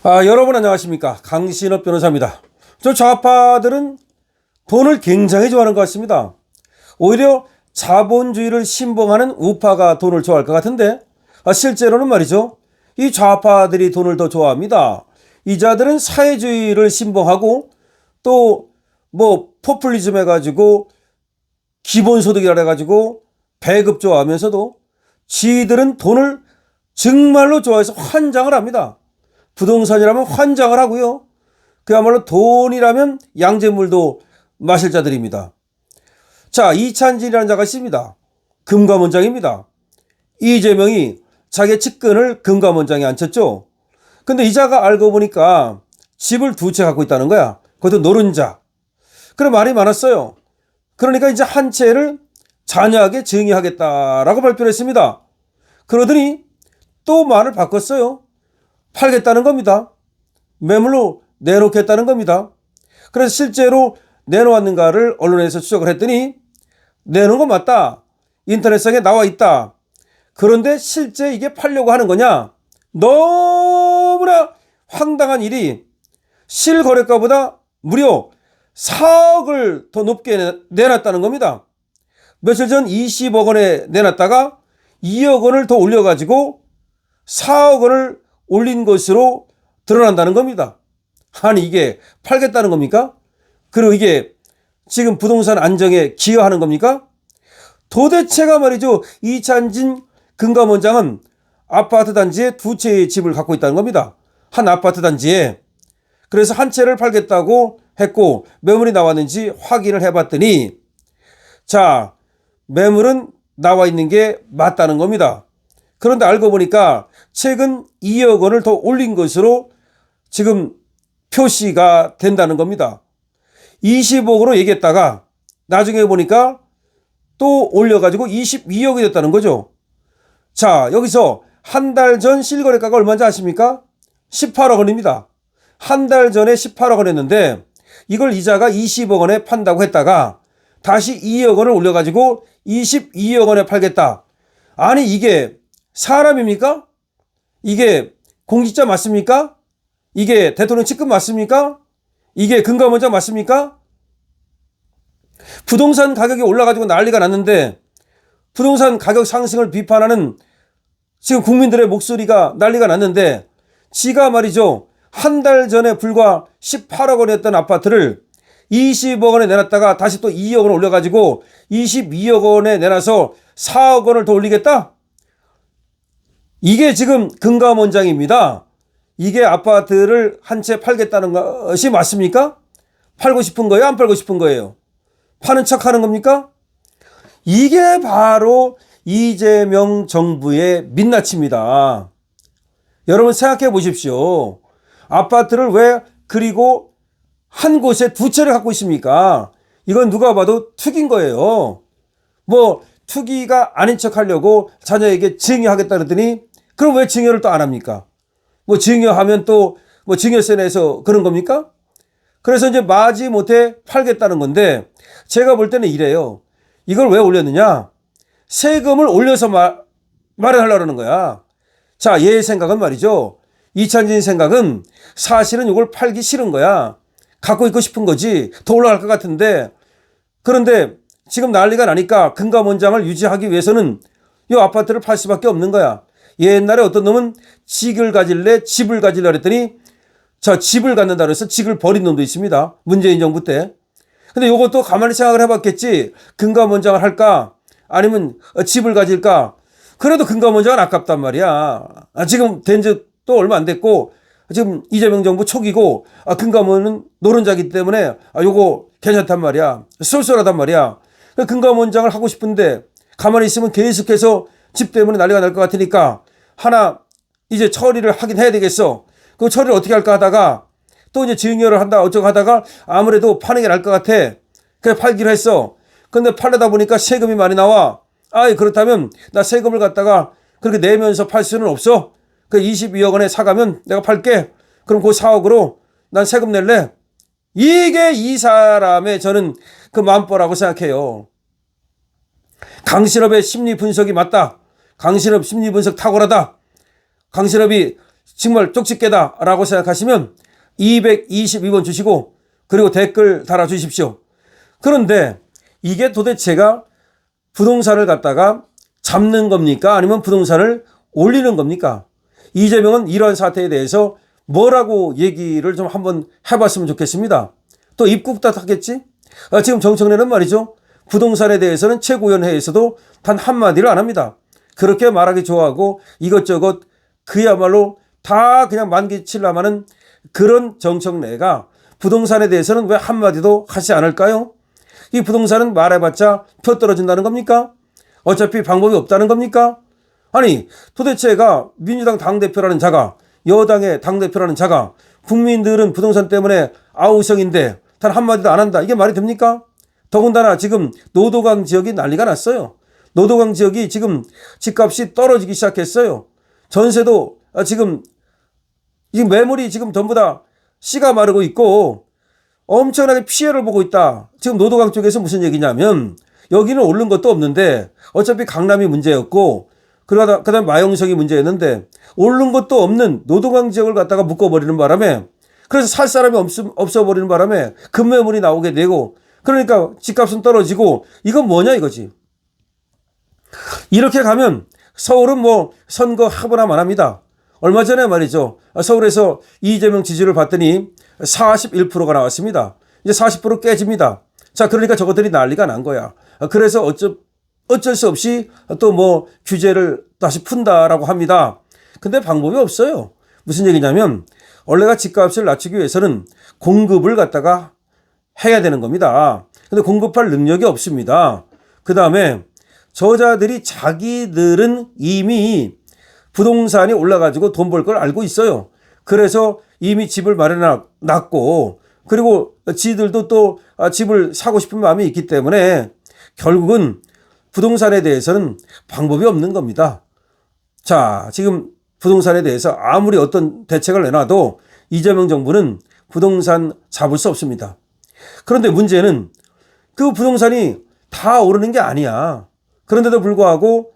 여러분 안녕하십니까. 강신업 변호사입니다. 저 좌파들은 돈을 굉장히 좋아하는 것 같습니다. 오히려 자본주의를 신봉하는 우파가 돈을 좋아할 것 같은데 실제로는 말이죠. 이 좌파들이 돈을 더 좋아합니다. 이 자들은 사회주의를 신봉하고 또 포퓰리즘 해가지고 기본소득이라 해가지고 배급 좋아하면서도 지들은 돈을 정말로 좋아해서 환장을 합니다. 부동산이라면 환장을 하고요. 그야말로 돈이라면 양잿물도 마실 자들입니다. 자, 이찬진이라는 자가 있습니다. 금감원장입니다. 이재명이 자기 측근을 금감원장에 앉혔죠. 근데 이 자가 알고 보니까 집을 두 채 갖고 있다는 거야. 그것도 노른자. 그런 말이 많았어요. 그러니까 이제 한 채를 자녀에게 증여하겠다라고 발표를 했습니다. 그러더니 또 말을 바꿨어요. 팔겠다는 겁니다. 매물로 내놓겠다는 겁니다. 그래서 실제로 내놓았는가를 언론에서 추적을 했더니 내놓은 거 맞다. 인터넷상에 나와 있다. 그런데 실제 이게 팔려고 하는 거냐? 너무나 황당한 일이 실거래가보다 무려 4억을 더 높게 내놨다는 겁니다. 며칠 전 20억 원에 내놨다가 2억 원을 더 올려가지고 4억 원을 올린 것으로 드러난다는 겁니다. 아니 이게 팔겠다는 겁니까? 그리고 이게 지금 부동산 안정에 기여하는 겁니까? 도대체가 말이죠. 이찬진 금감원장은 아파트 단지에 두 채의 집을 갖고 있다는 겁니다. 한 아파트 단지에. 그래서 한 채를 팔겠다고 했고 매물이 나왔는지 확인을 해봤더니 자, 매물은 나와 있는 게 맞다는 겁니다. 그런데 알고 보니까 최근 2억 원을 더 올린 것으로 지금 표시가 된다는 겁니다. 20억으로 얘기했다가 나중에 보니까 또 올려가지고 22억이 됐다는 거죠. 자, 여기서 한 달 전 실거래가가 얼마인지 아십니까? 18억 원입니다. 한 달 전에 18억 원 했는데 이걸 이자가 20억 원에 판다고 했다가 다시 2억 원을 올려가지고 22억 원에 팔겠다. 아니 이게 사람입니까? 이게 공직자 맞습니까? 이게 대통령 측근 맞습니까? 이게 금감원장 맞습니까? 부동산 가격이 올라가지고 난리가 났는데 부동산 가격 상승을 비판하는 지금 국민들의 목소리가 난리가 났는데 지가 말이죠. 한 달 전에 불과 18억 원이었던 아파트를 20억 원에 내놨다가 다시 또 2억 원을 올려가지고 22억 원에 내놔서 4억 원을 더 올리겠다? 이게 지금 금감원장입니다. 이게 아파트를 한 채 팔겠다는 것이 맞습니까? 팔고 싶은 거예요? 안 팔고 싶은 거예요? 파는 척 하는 겁니까? 이게 바로 이재명 정부의 민낯입니다. 여러분 생각해 보십시오. 아파트를 왜 그리고 한 곳에 두 채를 갖고 있습니까? 이건 누가 봐도 투기인 거예요. 투기가 아닌 척 하려고 자녀에게 증여하겠다 그러더니 그럼 왜 증여를 또 안 합니까? 증여하면 또 증여세 내서 그런 겁니까? 그래서 이제 마지못해 팔겠다는 건데 제가 볼 때는 이래요. 이걸 왜 올렸느냐? 세금을 올려서 마련하려고 하는 거야. 자, 얘의 생각은 말이죠. 이찬진 생각은 사실은 이걸 팔기 싫은 거야. 갖고 있고 싶은 거지. 더 올라갈 것 같은데. 그런데 지금 난리가 나니까 금감원장을 유지하기 위해서는 이 아파트를 팔 수밖에 없는 거야. 옛날에 어떤 놈은 집을 가질래 그랬더니 저 집을 갖는다 그래서 집을 버린 놈도 있습니다. 문재인 정부 때. 근데 이것도 가만히 생각을 해봤겠지. 금감원장을 할까? 아니면 집을 가질까? 그래도 금감원장은 아깝단 말이야. 지금 된 지 또 얼마 안 됐고 지금 이재명 정부 초기고 금감원은 노른자기 때문에 요거 괜찮단 말이야. 쏠쏠하단 말이야. 금감원장을 하고 싶은데 가만히 있으면 계속해서 집 때문에 난리가 날 것 같으니까 하나 이제 처리를 하긴 해야 되겠어. 그 처리를 어떻게 할까 하다가 또 이제 증여를 한다 어쩌고 하다가 아무래도 파는 게 나을 것 같아. 그래 팔기로 했어. 근데 팔려다 보니까 세금이 많이 나와. 그렇다면 나 세금을 갖다가 그렇게 내면서 팔 수는 없어. 그 22억 원에 사가면 내가 팔게. 그럼 그 4억으로 난 세금 낼래. 이게 이 사람의 저는 그 마음보라고 생각해요. 강신업의 심리 분석이 맞다. 강신업 심리 분석 탁월하다. 강신업이 정말 쪽집게다라고 생각하시면 222번 주시고 그리고 댓글 달아주십시오. 그런데 이게 도대체가 부동산을 갖다가 잡는 겁니까? 아니면 부동산을 올리는 겁니까? 이재명은 이러한 사태에 대해서 뭐라고 얘기를 좀 한번 해봤으면 좋겠습니다. 또 입국다 하겠지? 지금 정청래는 말이죠. 부동산에 대해서는 최고위원회에서도 단 한마디를 안 합니다. 그렇게 말하기 좋아하고 이것저것 그야말로 다 그냥 만기치려마는 그런 정청래가 부동산에 대해서는 왜 한마디도 하지 않을까요? 이 부동산은 말해봤자 표 떨어진다는 겁니까? 어차피 방법이 없다는 겁니까? 아니 도대체가 민주당 당대표라는 자가 여당의 당대표라는 자가 국민들은 부동산 때문에 아우성인데 단 한마디도 안 한다. 이게 말이 됩니까? 더군다나 지금 노도강 지역이 난리가 났어요. 노도강 지역이 지금 집값이 떨어지기 시작했어요. 전세도 지금 매물이 지금 전부 다 씨가 마르고 있고 엄청나게 피해를 보고 있다. 지금 노도강 쪽에서 무슨 얘기냐면 여기는 오른 것도 없는데 어차피 강남이 문제였고 그다음 마용석이 문제였는데 오른 것도 없는 노도강 지역을 갖다가 묶어버리는 바람에 그래서 살 사람이 없어버리는 바람에 급매물이 나오게 되고 그러니까 집값은 떨어지고 이건 뭐냐 이거지. 이렇게 가면 서울은 뭐 선거 하거나 말합니다. 얼마 전에 말이죠. 서울에서 이재명 지지를 봤더니 41%가 나왔습니다. 이제 40% 깨집니다. 자, 그러니까 저것들이 난리가 난 거야. 그래서 어쩔 수 없이 또 뭐 규제를 다시 푼다라고 합니다. 근데 방법이 없어요. 무슨 얘기냐면 원래가 집값을 낮추기 위해서는 공급을 갖다가 해야 되는 겁니다. 근데 공급할 능력이 없습니다. 그 다음에 저자들이 자기들은 이미 부동산이 올라가지고 돈 벌 걸 알고 있어요. 그래서 이미 집을 마련해놨고 그리고 지들도 또 집을 사고 싶은 마음이 있기 때문에 결국은 부동산에 대해서는 방법이 없는 겁니다. 자, 지금 부동산에 대해서 아무리 어떤 대책을 내놔도 이재명 정부는 부동산 잡을 수 없습니다. 그런데 문제는 그 부동산이 다 오르는 게 아니야. 그런데도 불구하고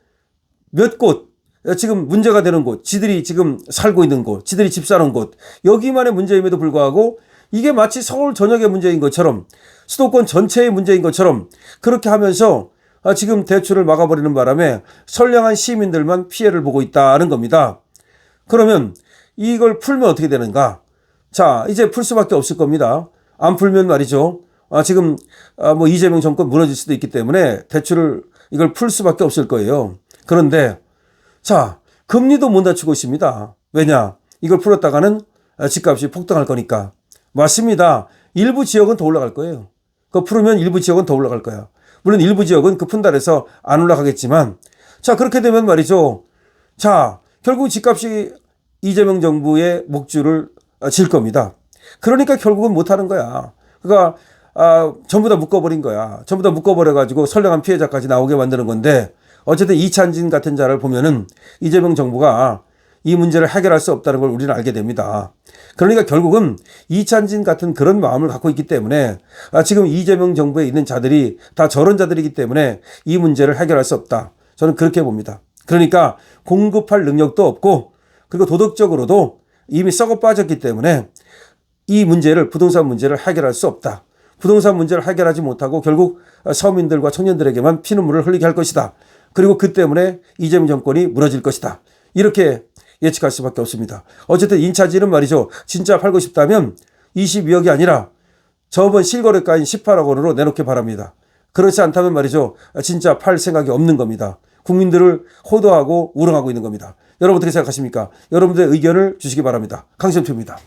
몇 곳, 지금 문제가 되는 곳, 지들이 지금 살고 있는 곳, 지들이 집 사는 곳, 여기만의 문제임에도 불구하고 이게 마치 서울 전역의 문제인 것처럼 수도권 전체의 문제인 것처럼 그렇게 하면서 지금 대출을 막아버리는 바람에 선량한 시민들만 피해를 보고 있다는 겁니다. 그러면 이걸 풀면 어떻게 되는가? 자, 이제 풀 수밖에 없을 겁니다. 안 풀면 말이죠. 지금 뭐 이재명 정권 무너질 수도 있기 때문에 대출을 이걸 풀 수밖에 없을 거예요. 그런데 자, 금리도 못 낮추고 있습니다. 왜냐? 이걸 풀었다가는 집값이 폭등할 거니까. 맞습니다. 일부 지역은 더 올라갈 거예요. 그거 풀으면 일부 지역은 더 올라갈 거야. 물론 일부 지역은 그 푼다 해서 안 올라가겠지만 자, 그렇게 되면 말이죠. 자, 결국 집값이 이재명 정부의 목줄을 질 겁니다. 그러니까 결국은 못 하는 거야. 그러니까 전부 다 묶어버린 거야. 전부 다 묶어버려가지고 선량한 피해자까지 나오게 만드는 건데 어쨌든 이찬진 같은 자를 보면은 이재명 정부가 이 문제를 해결할 수 없다는 걸 우리는 알게 됩니다. 그러니까 결국은 이찬진 같은 그런 마음을 갖고 있기 때문에 지금 이재명 정부에 있는 자들이 다 저런 자들이기 때문에 이 문제를 해결할 수 없다. 저는 그렇게 봅니다. 그러니까 공급할 능력도 없고 그리고 도덕적으로도 이미 썩어 빠졌기 때문에 이 문제를 부동산 문제를 해결할 수 없다. 부동산 문제를 해결하지 못하고 결국 서민들과 청년들에게만 피눈물을 흘리게 할 것이다. 그리고 그 때문에 이재명 정권이 무너질 것이다. 이렇게 예측할 수밖에 없습니다. 어쨌든 인차지는 말이죠. 진짜 팔고 싶다면 22억이 아니라 저번 실거래가인 18억 원으로 내놓기 바랍니다. 그렇지 않다면 말이죠. 진짜 팔 생각이 없는 겁니다. 국민들을 호도하고 우롱하고 있는 겁니다. 여러분 어떻게 생각하십니까? 여러분들의 의견을 주시기 바랍니다. 강신표입니다.